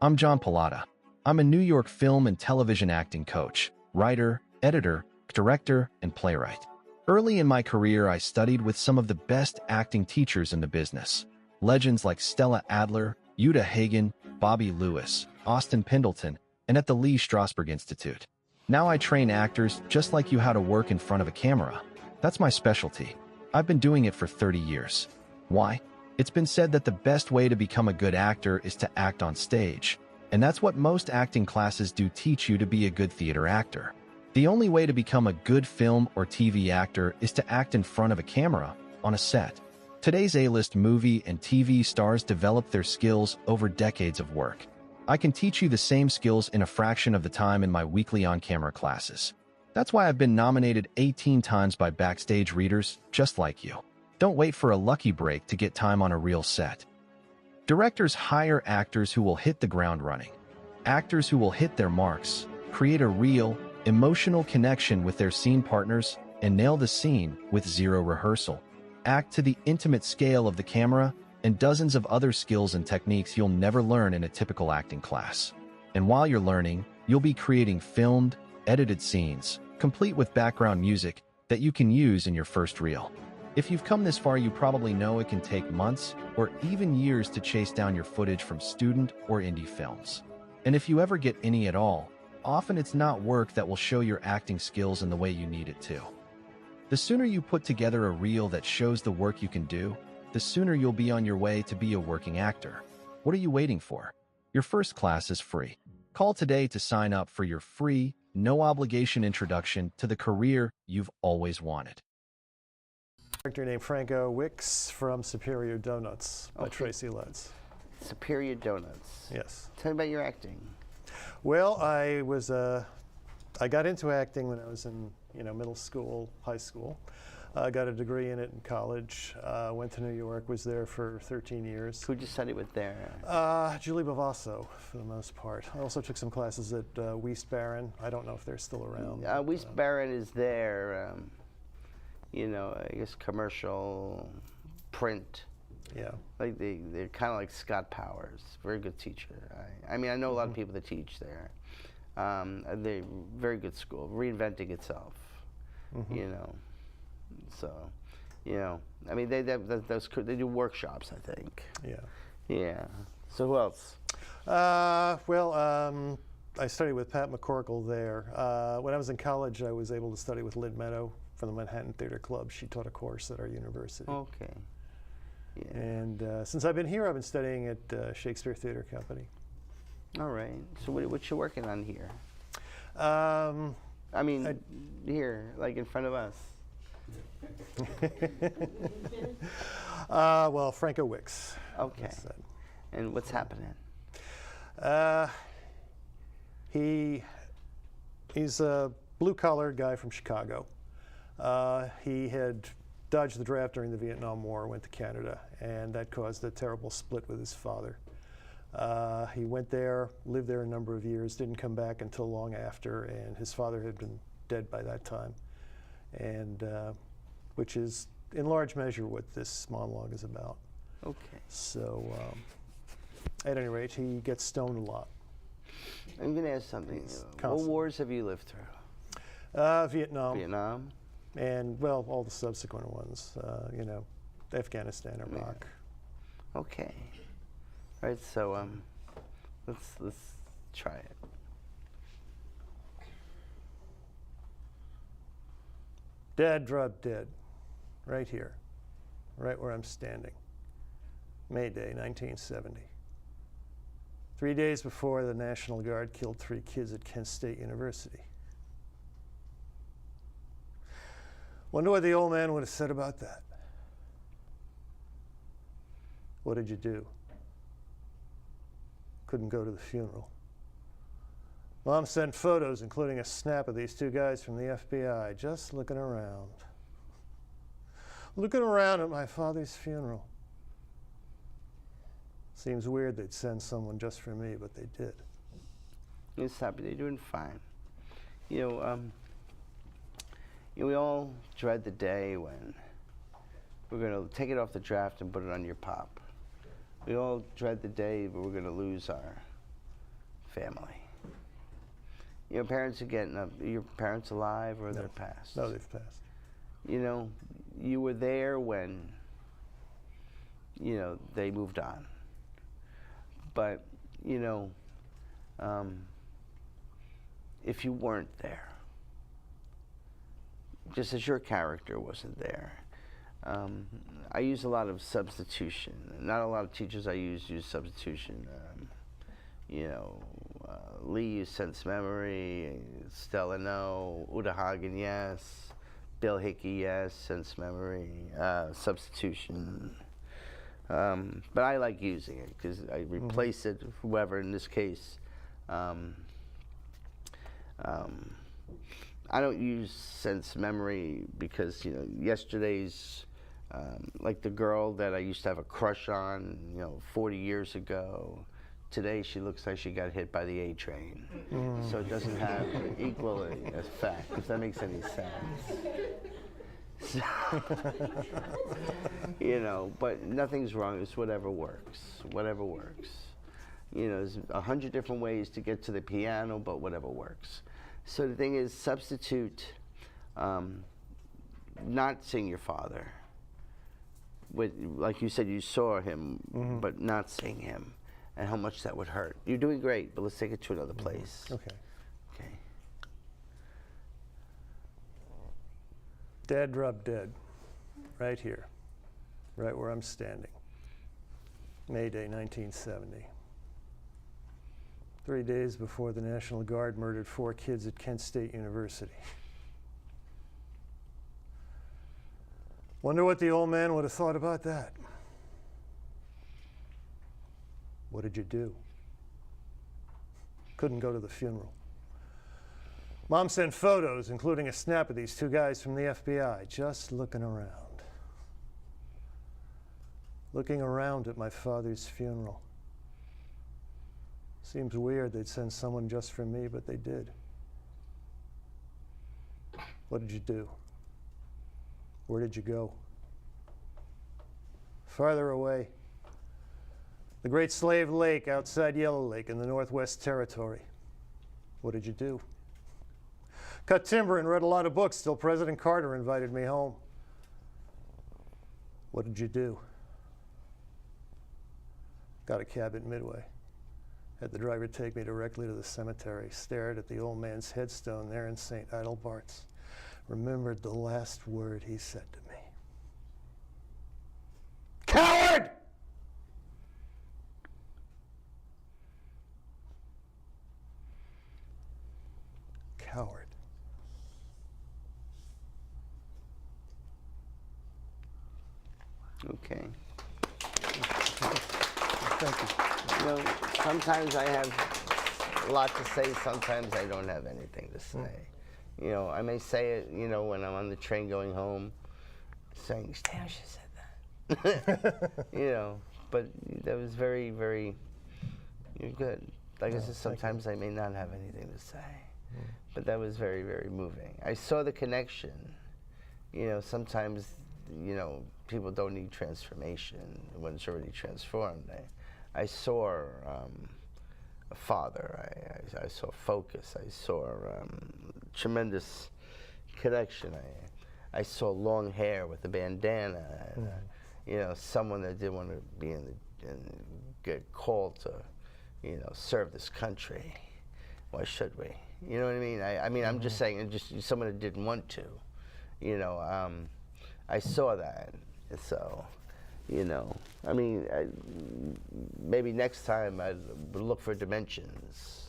I'm John Pallotta. I'm a New York film and television acting coach, writer, editor, director, and playwright. Early in my career, I studied with some of the best acting teachers in the business. Legends like Stella Adler, Uta Hagen, Bobby Lewis, Austin Pendleton, and at the Lee Strasberg Institute. Now I train actors just like you how to work in front of a camera. That's my specialty. I've been doing it for 30 years. Why? It's been said that the best way to become a good actor is to act on stage. And that's what most acting classes do teach you to be a good theater actor. The only way to become a good film or TV actor is to act in front of a camera, on a set. Today's A-list movie and TV stars develop their skills over decades of work. I can teach you the same skills in a fraction of the time in my weekly on-camera classes. That's why I've been nominated 18 times by backstage readers just like you. Don't wait for a lucky break to get time on a real set. Directors hire actors who will hit the ground running. Actors who will hit their marks, create a real, emotional connection with their scene partners, and nail the scene with zero rehearsal. Act to the intimate scale of the camera and dozens of other skills and techniques you'll never learn in a typical acting class. And while you're learning, you'll be creating filmed, edited scenes, complete with background music that you can use in your first reel. If you've come this far, you probably know it can take months or even years to chase down your footage from student or indie films. And if you ever get any at all, often it's not work that will show your acting skills in the way you need it to. The sooner you put together a reel that shows the work you can do, the sooner you'll be on your way to be a working actor. What are you waiting for? Your first class is free. Call today to sign up for your free, no-obligation introduction to the career you've always wanted. Character named Franco Wicks from Superior Donuts by Okay. Tracy Letts. Superior Donuts. Yes. Tell me about your acting. Well, I got into acting when I was in middle school, high school. I got a degree in it in college. Went to New York, was there for 13 years. Who'd you study with there? Julie Bavasso, for the most part. I also took some classes at Wiest Baron. I don't know if they're still around. Wiest Baron is there. I guess commercial, print. Yeah. Like they're kind of like Scott Powers. Very good teacher. I know a lot of people that teach there. They're very good school, reinventing itself. So, they do workshops, I think. Yeah. Yeah. So who else? I studied with Pat McCorkle there. When I was in college, I was able to study with Lynn Meadow from the Manhattan Theater Club. She taught a course at our university. Okay. Yeah. And since I've been here, I've been studying at Shakespeare Theater Company. All right. So what you working on here? Here, like in front of us. Franco Wicks. Okay. And what's happening? He's a blue-collar guy from Chicago. He had dodged the draft during the Vietnam War, went to Canada, and that caused a terrible split with his father. He went there, lived there a number of years, didn't come back until long after, and his father had been dead by that time, and which is in large measure what this monologue is about. Okay. So, at any rate, he gets stoned a lot. I'm going to ask something. What wars have you lived through? Vietnam. Vietnam? And, well, all the subsequent ones, Afghanistan, Iraq. Yeah. Okay. All right, so let's try it. Dad dropped dead, right here, right where I'm standing. May Day, 1970. 3 days before the National Guard killed 3 kids at Kent State University. Wonder what the old man would have said about that. What did you do? Couldn't go to the funeral. Mom sent photos, including a snap of these 2 guys from the FBI, just looking around. Looking around at my father's funeral. Seems weird they'd send someone just for me, but they did. It's happy. They're doing fine. We all dread the day when we're going to take it off the draft and put it on your pop. We all dread the day where we're going to lose our family. Your parents are getting up. Your parents alive or they're passed? No, they've passed. You know, you were there when, you know, they moved on. But, you know, if you weren't there, just as your character wasn't there, I use a lot of substitution. Not a lot of teachers I use substitution. You know, Lee used sense memory, Stella no, Uta Hagen yes, Bill Hickey yes, sense memory, substitution. But I like using it because I replace it, whoever in this case. I don't use sense memory because, you know, yesterday's, like the girl that I used to have a crush on, you know, 40 years ago, today she looks like she got hit by the A train. So it doesn't have equal effect, if that makes any sense. So, you know, but nothing's wrong. It's whatever works. Whatever works. You know, there's 100 different ways to get to the piano, but whatever works. So the thing is, substitute not seeing your father. With, like you said, you saw him, but not seeing him, and how much that would hurt. You're doing great, but let's take it to another place. Okay. Okay. Dad dropped dead, right here, right where I'm standing. May Day, 1970. 3 days before the National Guard murdered 4 kids at Kent State University. Wonder what the old man would have thought about that. What did you do? Couldn't go to the funeral. Mom sent photos, including a snap of these 2 guys from the FBI, just looking around. Looking around at my father's funeral. Seems weird they'd send someone just for me, but they did. What did you do? Where did you go? Farther away. The Great Slave Lake outside Yellow Lake in the Northwest Territory. What did you do? Cut timber and read a lot of books till President Carter invited me home. What did you do? Got a cab at Midway. Had the driver take me directly to the cemetery, stared at the old man's headstone there in St. Idlebart's, remembered the last word he said to me. Coward! Coward. Okay. Thank you. You know, sometimes I have a lot to say, sometimes I don't have anything to say. You know, I may say it, you know, when I'm on the train going home, saying, Stan, she said that. You know, but that was very, very, you're good. Like I said, sometimes I may not have anything to say, but that was very, very moving. I saw the connection. You know, sometimes, you know, people don't need transformation when it's already transformed. I saw a father, I saw focus, I saw tremendous connection. I saw long hair with a bandana, and, you know, someone that didn't want to be and get called to, you know, serve this country. Why should we? You know what I mean? I mean, I'm just saying, just someone that didn't want to. You know, I saw that, so. You know, I mean, maybe next time I'd look for dimensions.